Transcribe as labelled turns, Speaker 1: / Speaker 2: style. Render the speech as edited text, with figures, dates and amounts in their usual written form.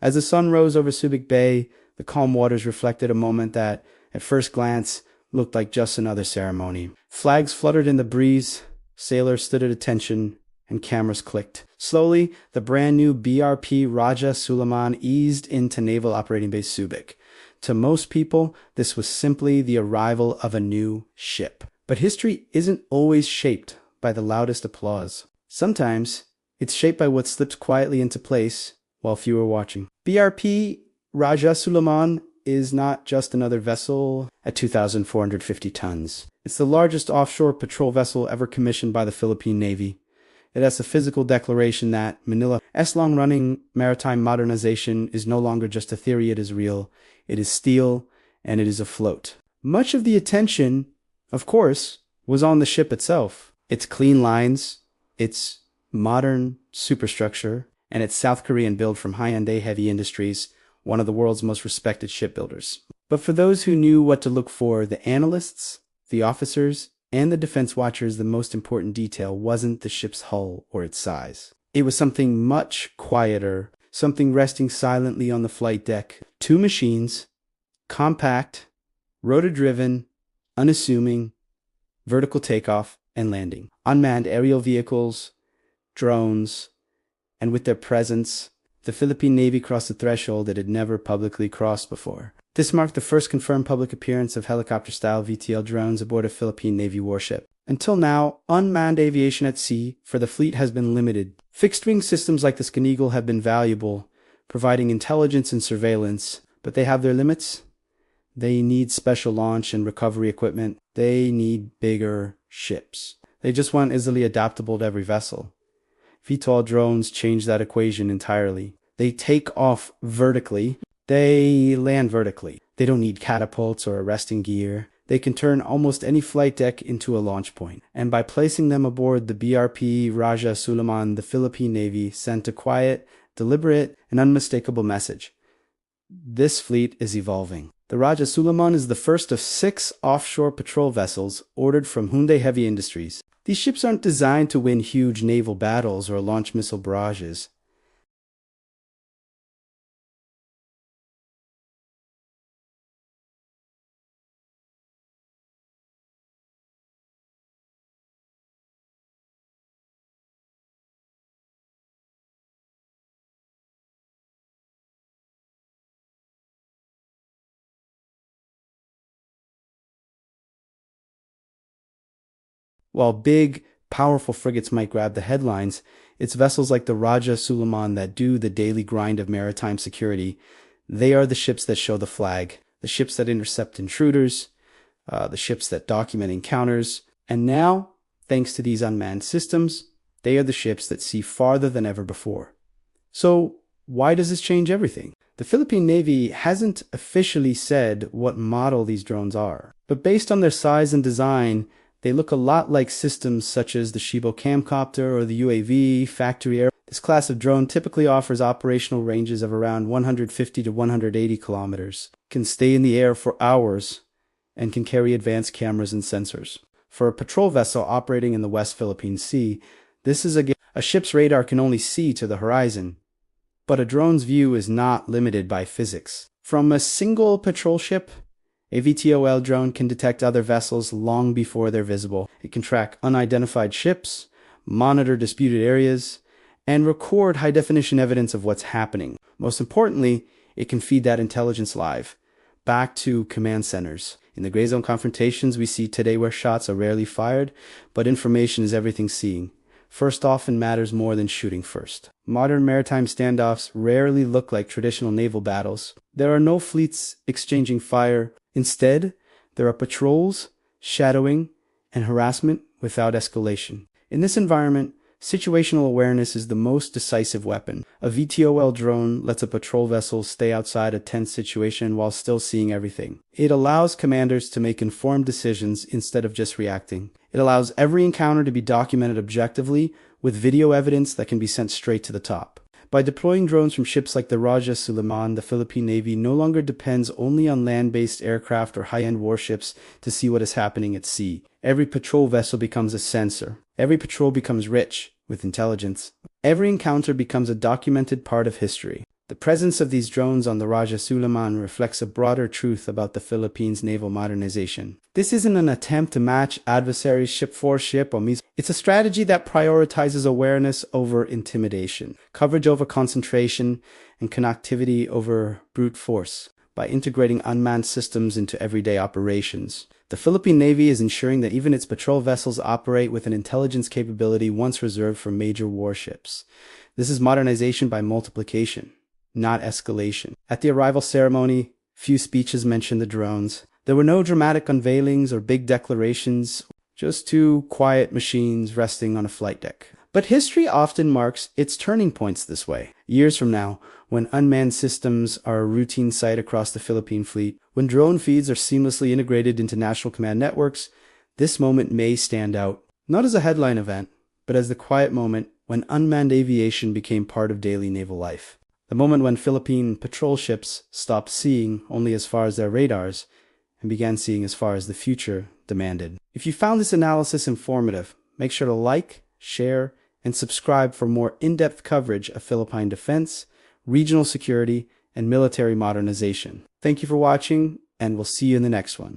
Speaker 1: As the sun rose over Subic Bay, the calm waters reflected a moment that, at first glance, looked like just another ceremony. Flags fluttered in the breeze, sailors stood at attention, and cameras clicked. Slowly, the brand new BRP Rajah Sulayman eased into Naval Operating Base Subic. To most people, this was simply the arrival of a new ship. But history isn't always shaped by the loudest applause. Sometimes, it's shaped by what slips quietly into place while few are watching. BRP Rajah Sulayman is not just another vessel at 2,450 tons. It's the largest offshore patrol vessel ever commissioned by the Philippine Navy. It has a physical declaration that Manila's long-running maritime modernization is no longer just a theory, it is real. It is steel, and it is afloat. Much of the attention, of course, was on the ship itself. Its clean lines, its modern superstructure, and its South Korean build from Hyundai Heavy Industries, one of the world's most respected shipbuilders. But for those who knew what to look for, the analysts, the officers, and the defense watchers, the most important detail wasn't the ship's hull or its size. It was something much quieter, something resting silently on the flight deck. Two machines, compact, rotor-driven, unassuming, vertical takeoff and landing. Unmanned aerial vehicles, drones, and with their presence, the Philippine Navy crossed a threshold it had never publicly crossed before. This marked the first confirmed public appearance of helicopter-style VTL drones aboard a Philippine Navy warship. Until now, unmanned aviation at sea for the fleet has been limited. Fixed-wing systems like the Scan have been valuable, providing intelligence and surveillance, but they have their limits. They need special launch and recovery equipment. They need bigger ships. They just weren't easily adaptable to every vessel. VTOL drones change that equation entirely. They take off vertically. They land vertically. They don't need catapults or arresting gear. They can turn almost any flight deck into a launch point. And by placing them aboard the BRP Rajah Sulayman, the Philippine Navy sent a quiet, deliberate, and unmistakable message. This fleet is evolving. The Rajah Sulayman is the first of 6 offshore patrol vessels ordered from Hyundai Heavy Industries. These ships aren't designed to win huge naval battles or launch missile barrages. While big, powerful frigates might grab the headlines, it's vessels like the Rajah Sulayman that do the daily grind of maritime security. They are the ships that show the flag, the ships that intercept intruders, the ships that document encounters, and now, thanks to these unmanned systems, they are the ships that see farther than ever before. So, why does this change everything? The Philippine Navy hasn't officially said what model these drones are, but based on their size and design, they look a lot like systems such as the Shibo camcopter or the UAV, factory air. This class of drone typically offers operational ranges of around 150 to 180 kilometers, can stay in the air for hours, and can carry advanced cameras and sensors. For a patrol vessel operating in the West Philippine Sea, this is a ship's radar can only see to the horizon, but a drone's view is not limited by physics. From a single patrol ship, a VTOL drone can detect other vessels long before they're visible. It can track unidentified ships, monitor disputed areas, and record high-definition evidence of what's happening. Most importantly, it can feed that intelligence live, back to command centers. In the gray zone confrontations we see today where shots are rarely fired, but information is everything seeing. First often matters more than shooting first. Modern maritime standoffs rarely look like traditional naval battles. There are no fleets exchanging fire. Instead, there are patrols, shadowing, and harassment without escalation. In this environment, situational awareness is the most decisive weapon. A VTOL drone lets a patrol vessel stay outside a tense situation while still seeing everything. It allows commanders to make informed decisions instead of just reacting. It allows every encounter to be documented objectively with video evidence that can be sent straight to the top. By deploying drones from ships like the Rajah Sulayman, the Philippine Navy no longer depends only on land-based aircraft or high-end warships to see what is happening at sea. Every patrol vessel becomes a sensor. Every patrol becomes rich with intelligence. Every encounter becomes a documented part of history. The presence of these drones on the Rajah Sulayman reflects a broader truth about the Philippines' naval modernization. This isn't an attempt to match adversaries ship for ship or missiles. It's a strategy that prioritizes awareness over intimidation, coverage over concentration, and connectivity over brute force. By integrating unmanned systems into everyday operations, the Philippine Navy is ensuring that even its patrol vessels operate with an intelligence capability once reserved for major warships. This is modernization by multiplication, not escalation. At the arrival ceremony, few speeches mentioned the drones. There were no dramatic unveilings or big declarations, just two quiet machines resting on a flight deck. But history often marks its turning points this way. Years from now, when unmanned systems are a routine sight across the Philippine fleet, when drone feeds are seamlessly integrated into national command networks, this moment may stand out, not as a headline event, but as the quiet moment when unmanned aviation became part of daily naval life. The moment when Philippine patrol ships stopped seeing only as far as their radars and began seeing as far as the future demanded. If you found this analysis informative, make sure to like, share, and subscribe for more in-depth coverage of Philippine defense, regional security, and military modernization. Thank you for watching, and we'll see you in the next one.